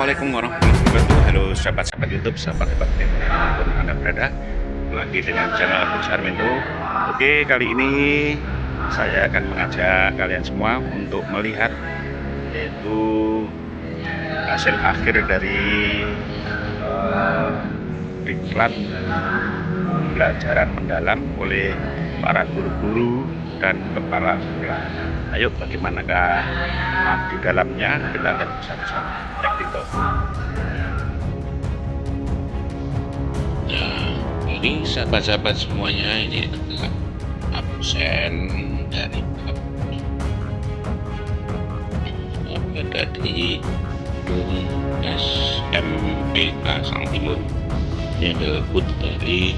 Assalamualaikum warahmatullahi wabarakatuh. Halo sahabat-sahabat YouTube, sahabat-sahabat dimanapun Anda berada, lagi dengan channel Coach Armindo. Oke, kali ini saya akan mengajak kalian semua untuk melihat yaitu hasil akhir dari diklat pembelajaran mendalam oleh para guru-guru dan kepala sekolah. Ayo, bagaimanakah di dalamnya, kita lihat bersama-sama. Nah, ini sahabat-sahabat semuanya, ini adalah absen dari dari SMPK Sang Timur. Ini adalah dari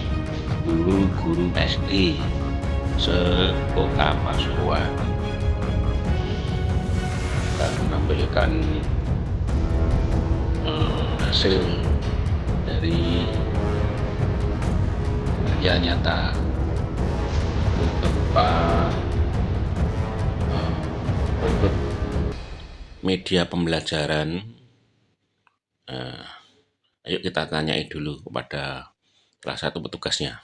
guru-guru SD se-Kota Pasuruan. Kita menampilkan hasil dari kerja nyata untuk media pembelajaran. Ayo kita tanyai dulu kepada salah satu petugasnya.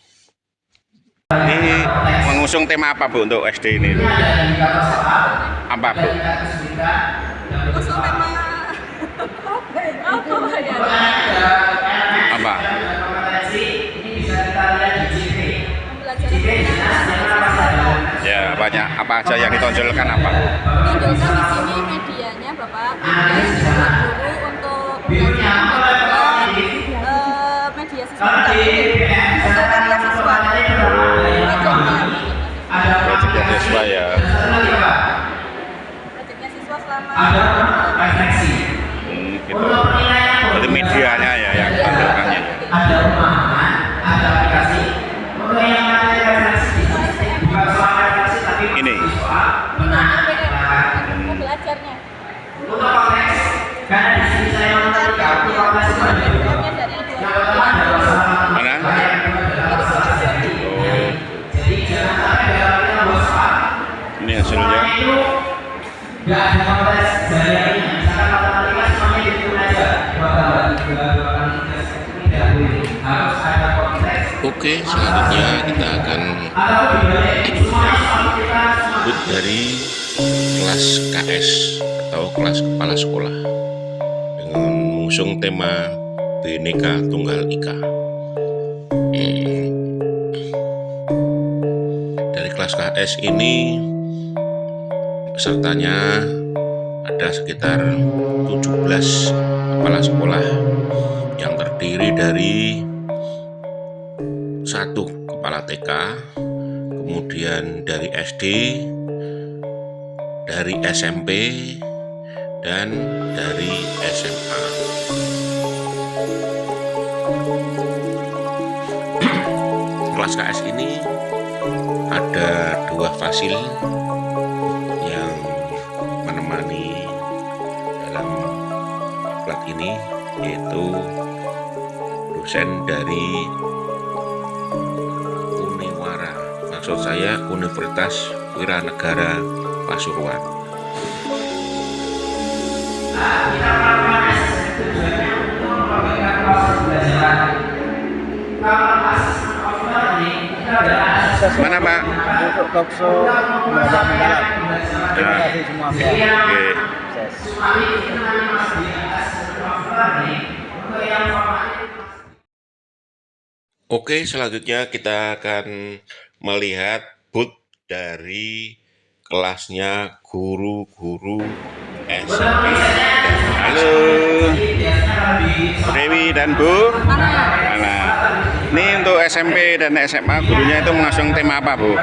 Ini mengusung tema apa, Bu, untuk SD ini? Apa, Bu? Mengusung tema apa? Ya, banyak. Apa aja yang ditonjolkan apa? Ditonjolkan di sini medianya, Bapak. Guru untuk pembelajaran media siswa. Karya siswa. Proyeknya siswa ya. Proyeknya siswa selama Gitu. Berarti medianya ya yang ditonjolkannya. Ada pemahaman, ada aplikasi. Untuk yang ada referensi, bukan soal referensi tapi Ini. mau belajarnya. Untuk konteks, karena di sini saya mengenai kartu konteks Mana? jadi jangan sampai dalamnya bosan. Ini hasilnya. Nggak ada konteks jariahnya. Misalkan matematika semuanya dihitung aja. 2 kali 3 harus ada konteks. Oke, selanjutnya kita akan ikut dari kelas KS atau kelas kepala sekolah dengan mengusung tema Bhinneka Tunggal Ika. Dari kelas KS ini pesertanya ada sekitar 17 kepala sekolah yang terdiri dari 1 kepala TK, kemudian dari SD, dari SMP, dan dari SMA. Kelas KS ini ada 2 fasil yang menemani dalam diklat ini, yaitu dosen dari Uniwara, maksud saya Universitas Wiranegara Pasuruan. Kita melakukan tujuannya untuk memberikan proses pembelajaran. Kalau asesmen of learning itu adalah Mana, Pak? Untuk talkshow belajar mendalam. Terima kasih semua. Oke. Sumari itu nanti masih di asesmen of learning untuk yang formalnya. Oke, selanjutnya kita akan melihat booth dari kelasnya guru-guru SMP. Halo, Bu Dewi dan Bu Ana. Ini untuk SMP dan SMA gurunya itu mengusung tema apa, Bu?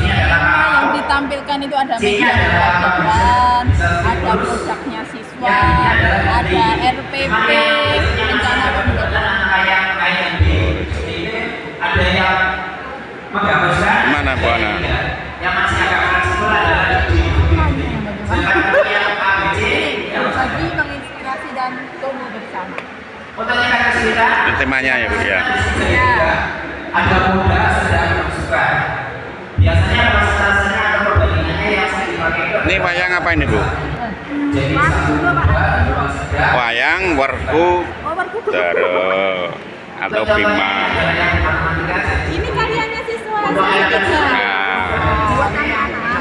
Yang ditampilkan itu ada media pembelajaran, ada produknya siswa, ada RPP, rencana pembelajaran. Ada yang menggabungkan. Mana, Bu Ana? Yang masih agak keras itu adalah di yang ABC yang Bagi menginspirasi dan tumbuh bersama. untuk tingkat kesulitan. Ini temanya ya, Bu ya. Ada mudah, sedang, dan suka. Biasanya bahasa-bahasanya atau perbandingannya yang sering dipakai. Ini Ini wayang apa ini, Bu? Wayang Werku Dara atau Bima. Ini karyanya siswa kelas 3. Buat anak-anak.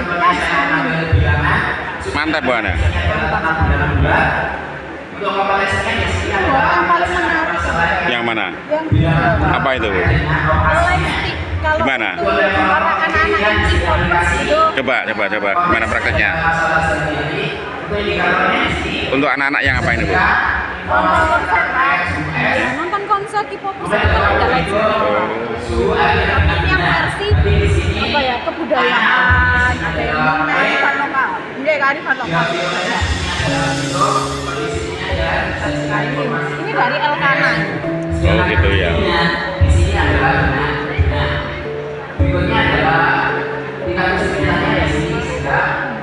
Mantap, Bu Ana. Yang paling menarik Yang mana? yang Apa itu, Bu? plastik. Kalau Gimana? itu orang anak-anak yang e-commerce itu Coba. Gimana prakteknya? Untuk anak-anak yang apa ini, Bu? nonton konser K-popers itu kan ada live streaming. Tapi yang versi apa ya, kebudayaan, ada yang kearifan lokal. Ini kearifan lokal. Ini dari Elkana. Oh gitu ya. Berikutnya adalah tingkat kesulitannya di sini sudah.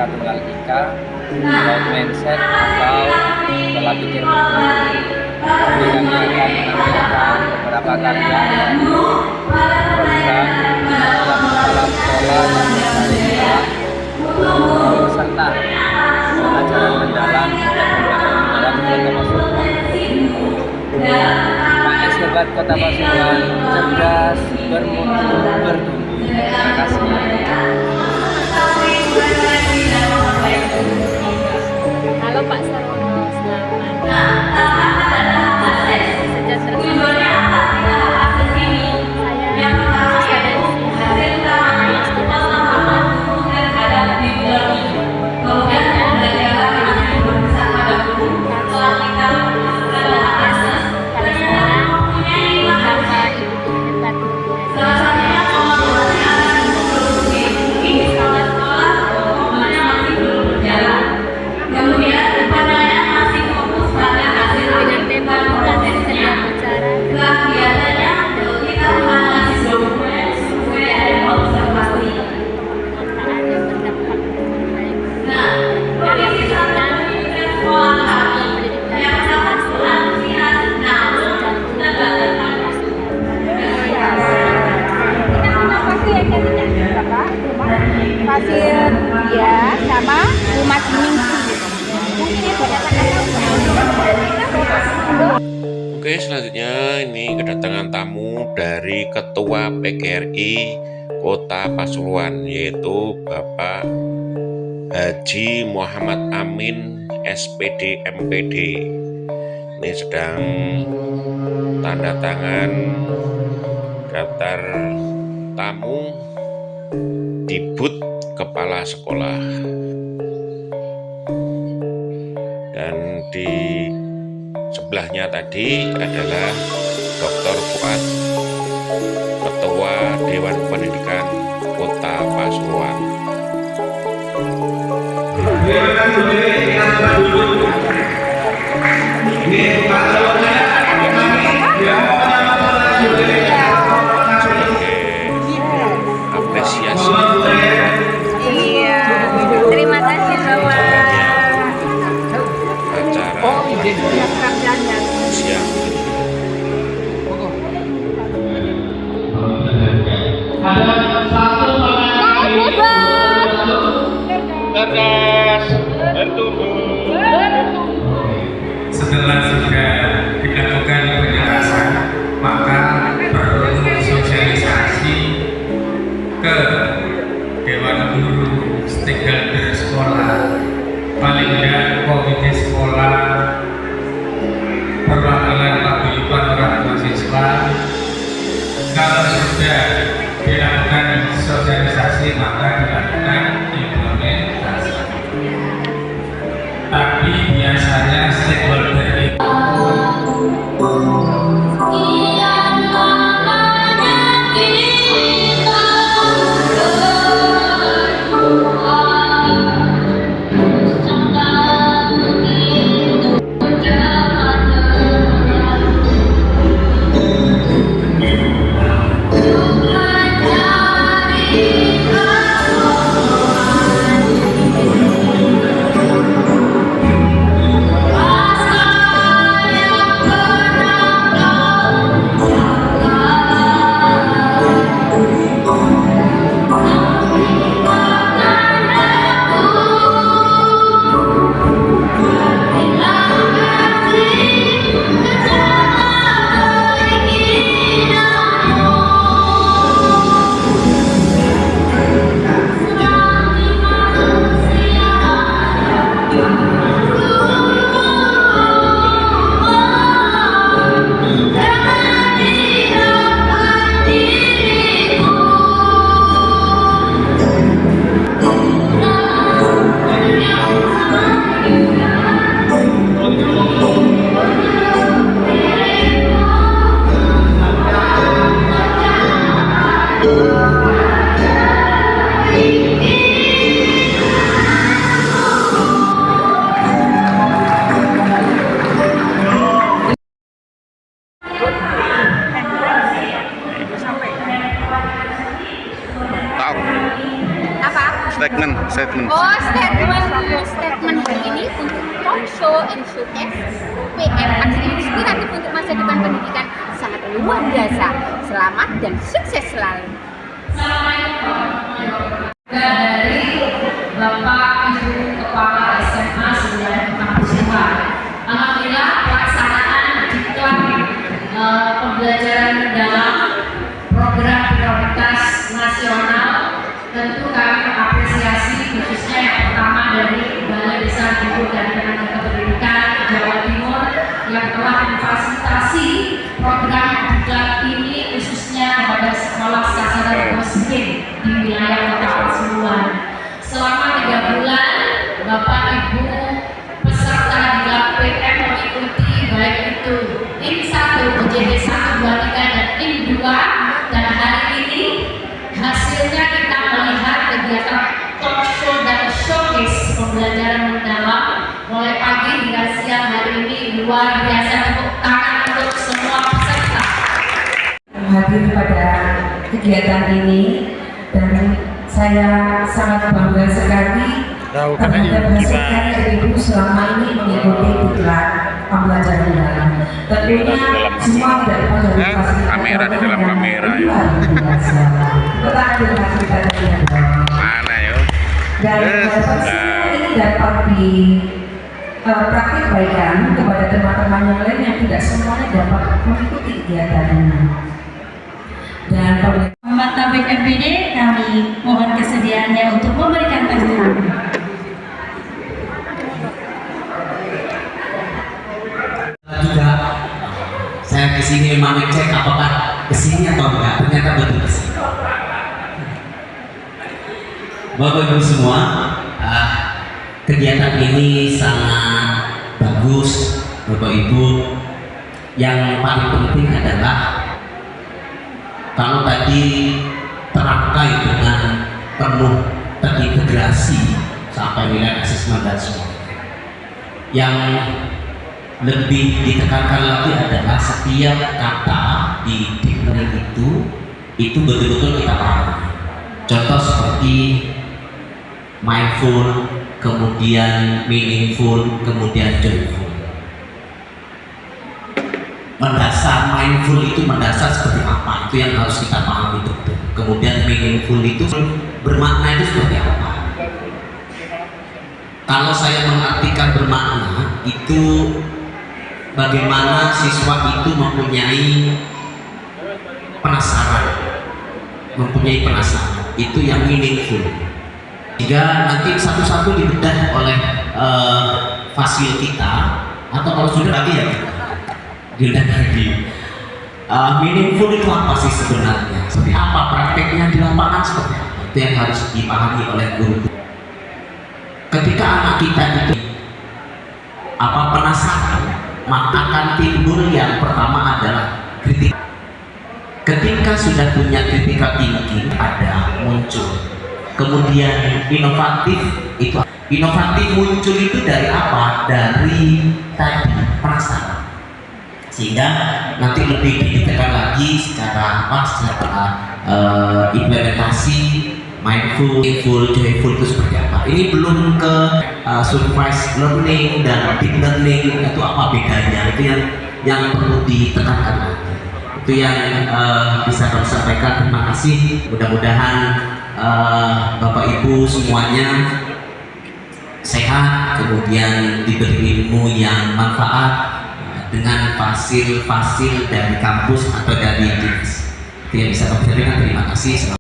Tunggal Ika, growth mindset atau pola pikir bertumbuh. Jadi kami akan menampilkan beberapa karya program dalam sekolah yang berkarya beserta pelajaran mendalam dan pembelajaran mendalam Kota Pasuruan. Pak Sobat Kota Pasuruan, cerdas, bermutu, bertumbuh. Terima kasih. Halo Pak Sarwono, selamat sejahtera. Pasir ya sama rumah Ningsi. Oke, selanjutnya ini kedatangan tamu dari Ketua PGRI Kota Pasuruan, yaitu Bapak Haji Muhammad Amin SPD MPD. Ini sedang tanda tangan daftar tamu di booth kepala sekolah. Dan di sebelahnya tadi adalah Dr. Fuad, Ketua Dewan Pendidikan Kota Pasuruan. Apresiasi. Iya, terima kasih Bapak. Banyak kerjanya. Siap. Cerdas, bertumbuh. Setelah sudah dilakukan penjelasan, maka perlu sosialisasi ke Dewan Guru, stakeholder sekolah, paling tidak komite sekolah, perwakilan paguyuban orang tua siswa. Kalau sudah dilakukan sosialisasi, maka dilakukan implementasi. Tapi biasanya stakeholder itu Tahu. Apa? Statement. Oh, statement hari ini untuk talk show and showcase PM aksi inspiratif untuk masa depan pendidikan sangat luar biasa. Selamat dan sukses selalu. Dari Bapak Ibu Kepala SMA 9 Alhamdulillah pelaksanaan diklat pembelajaran dalam program prioritas nasional tentu kami mengapresiasi khususnya yang pertama dari Balai Desa Guru dan Tenaga Kependidikan Jawa Timur yang telah memfasilitasi program diklat ini khususnya kepada sekolah sasaran miskin di wilayah Kota Pasuruan. Selama 3 bulan Bapak Ibu peserta diklat PM mengikuti baik itu IN 1, UJD 1, 2, 3 dan IN 2, dan hari ini hasilnya kita melihat kegiatan talk show dan showcase pembelajaran mendalam mulai pagi hingga siang hari ini luar biasa. Tepuk tangan untuk semua peserta hadir pada kegiatan ini, dan saya sangat bangga sekali terhadap hasil karya ibu selama ini mengikuti diklat pembelajaran dalam. Tentunya semua tidak lepas dari fasilitas kamera di dalam kamera ya. Tetap dengan kita dengan Mana yo? dan semua ini dapat dipraktikkan kepada teman-teman yang lain yang tidak semuanya dapat mengikuti kegiatan ini. Dan Muhammad Taufik MPD, kami mohon kesediaannya untuk memberikan testimoni. juga saya kesini memang ngecek apakah kesini atau enggak, ternyata betul kesini. Bapak Ibu semua, kegiatan ini sangat bagus. Bapak Ibu, yang paling penting adalah kalau tadi terangkai dengan penuh terintegrasi sampai nilai asesmen dan semua, yang lebih ditekankan lagi adalah setiap kata di dictionary itu betul-betul kita pahami. Contoh seperti mindful, kemudian meaningful, kemudian joyful. mendasar mindful itu mendasar seperti apa, itu yang harus kita pahami betul. Kemudian meaningful itu bermakna itu seperti apa. Kalau saya mengartikan bermakna itu bagaimana siswa itu mempunyai penasaran, itu yang meaningful, sehingga nanti satu-satu dibedah oleh fasil kita, atau kalau sudah tadi ya dibedah lagi. Meaningful itu apa sih sebenarnya, seperti apa prakteknya di lapangan, seperti apa, itu yang harus dipahami oleh guru. Ketika anak kita itu penasaran, maka akan timbul yang pertama adalah kritik. Ketika sudah punya critical thinking muncul, kemudian inovatif muncul itu dari apa? Dari tadi penasaran, sehingga nanti lebih ditekan lagi secara implementasi mindful, joyful itu seperti apa. Ini belum ke supervised learning dan deep learning, itu apa bedanya, itu yang perlu ditekankan lagi. Itu yang bisa kami sampaikan. Terima kasih, mudah-mudahan Bapak Ibu semuanya sehat, kemudian diberi ilmu yang manfaat dengan fasil-fasil dari kampus atau dari dinas. Itu yang bisa kami sampaikan. Terima kasih.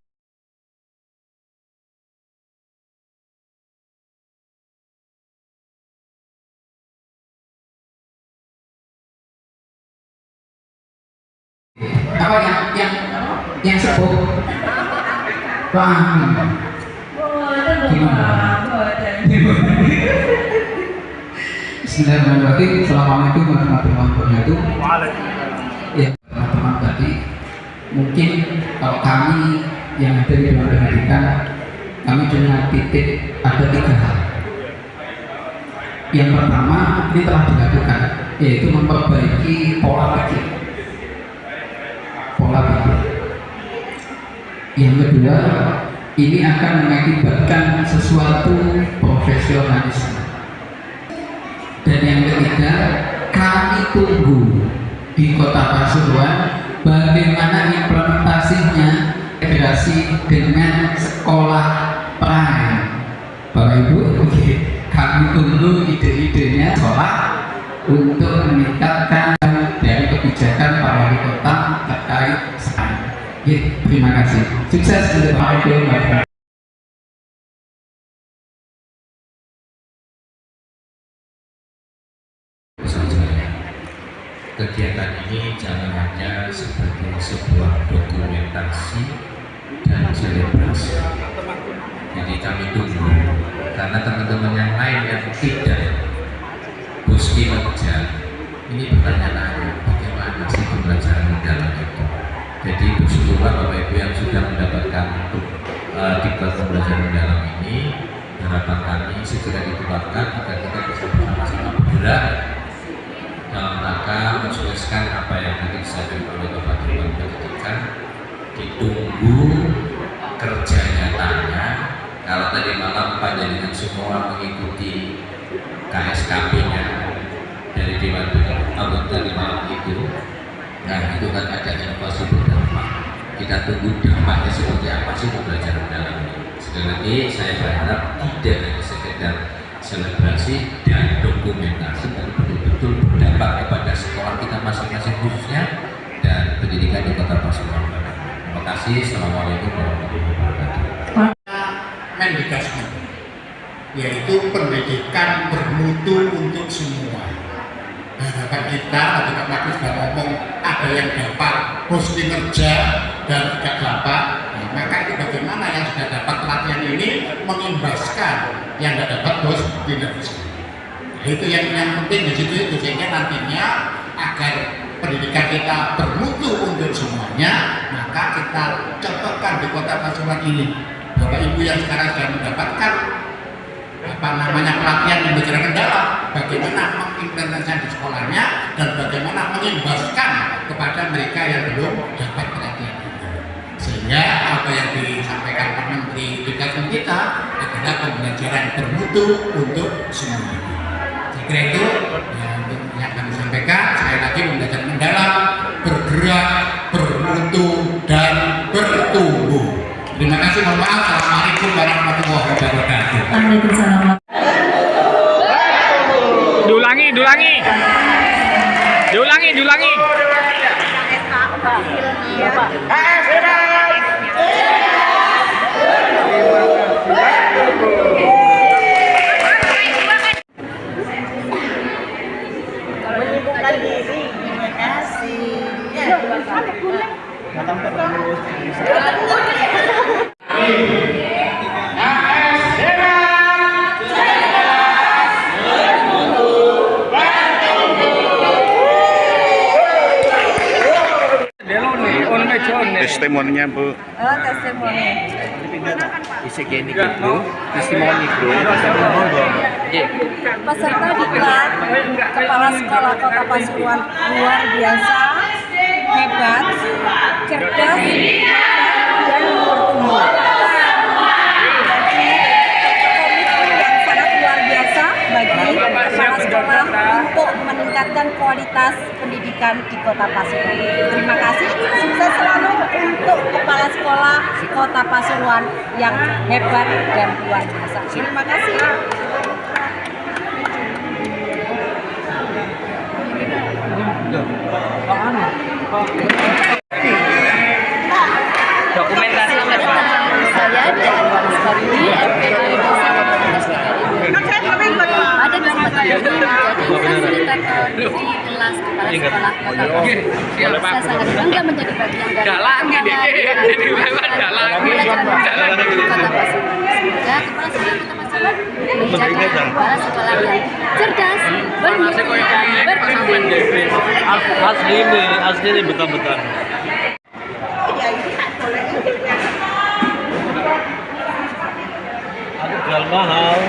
Yang sebut paham gimana? Bismillahirrahmanirrahim. Assalamualaikum warahmatullahi wabarakatuh. Ya, teman-teman tadi mungkin kalau kami yang ada di dalam pendidikan, kami punya titik ada 3 hal. Yang pertama, ini telah dilakukan, yaitu memperbaiki pola pikir. Yang kedua, ini akan mengakibatkan sesuatu profesionalisme. Dan yang ketiga, kami tunggu di Kota Pasuruan bagaimana implementasinya integrasi dengan sekolah perang. Bapak Ibu, kami tunggu ide-idenya sekolah untuk meningkatkan dari kebijakan Pak Wali Kota terkait sekarang. Terima kasih. Sukses untuk Pak Ibu. Kegiatan ini jangan hanya sebagai sebuah dokumentasi dan selebrasi. Jadi kami tunggu, karena teman-teman yang lain yang tidak bos kinerja ini pertanyaan bagaimana sih pembelajaran mendalam itu. Jadi bersyukurlah Bapak Ibu yang sudah mendapatkan diklat pembelajaran mendalam ini. Harapan kami segera dikeluarkan agar kita bisa bersama-sama bergerak dalam rangka mensukseskan apa yang nanti disampaikan oleh Bapak Dewan Pendidikan. Ditunggu kerja nyatanya. Kalau tadi malam panjenengan semua mengikuti KSKP-nya dari Dewan Pendidikan tadi malam itu, nah itu kan ada inovasi berdampak. Kita tunggu dampaknya seperti apa sih pembelajaran mendalam ini. Sekali lagi saya berharap tidak hanya sekedar selebrasi dan dokumentasi, tapi betul-betul berdampak kepada sekolah kita masing-masing khususnya dan pendidikan di Kota Pasuruan. Terima kasih. Assalamualaikum warahmatullahi wabarakatuh. Mendikasmen, yaitu pendidikan bermutu untuk semua. Harapan kita, ketika Pak Kus ngomong ada yang dapat bos kinerja dan tidak dapat, nah, maka itu bagaimana yang sudah dapat pelatihan ini mengimbaskan yang tidak dapat bos kinerja. Nah, itu yang penting di situ, itu sehingga nantinya agar pendidikan kita bermutu untuk semuanya, maka kita contohkan di Kota Pasuruan ini. Bapak Ibu yang sekarang sudah mendapatkan pelatihan pembelajaran mendalam, bagaimana mengimplementasikan di sekolahnya dan bagaimana mengimbaskan kepada mereka yang belum dapat pelatihan itu. Sehingga apa yang disampaikan Pak Menteri Dikasih kita adalah pembelajaran bermutu untuk semuanya. Saya kira itu yang kami sampaikan. Sekali lagi pembelajaran mendalam warahmatullahi wabarakatuh. Waalaikumsalam. Diulangi. Menyibukkan diri. Terima kasih. Testimoninya Bu. Testimoni. Peserta diklat Kepala Sekolah Kota Pasuruan luar biasa, hebat, cerdas, dan bertumbuh. Yang sangat luar biasa bagi kepala sekolah untuk meningkatkan kualitas pendidikan di Kota Pasuruan. Terima kasih, sukses selalu untuk kepala sekolah Kota Pasuruan yang hebat dan luar biasa. Terima kasih. Dokumentasi Saya dan Wariswari MPA Desa Komunitas Negara pada kesempatan ini menjadi fasilitator di kelas kepala sekolah Kota Pasuruan. Saya sangat bangga menjadi bagian dari pembelajaran di Kota Pasuruan. Semoga kepala sekolah Kota Pasuruan menjadi kepala sekolah yang cerdas, bermutu, dan berpengalaman. Asli ini betul-betul. Aku jual mahal.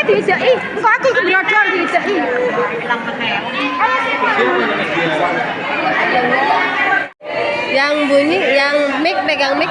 Dijai, kok aku keberadaan dijai. Yang bunyi, yang mic, pegang mic.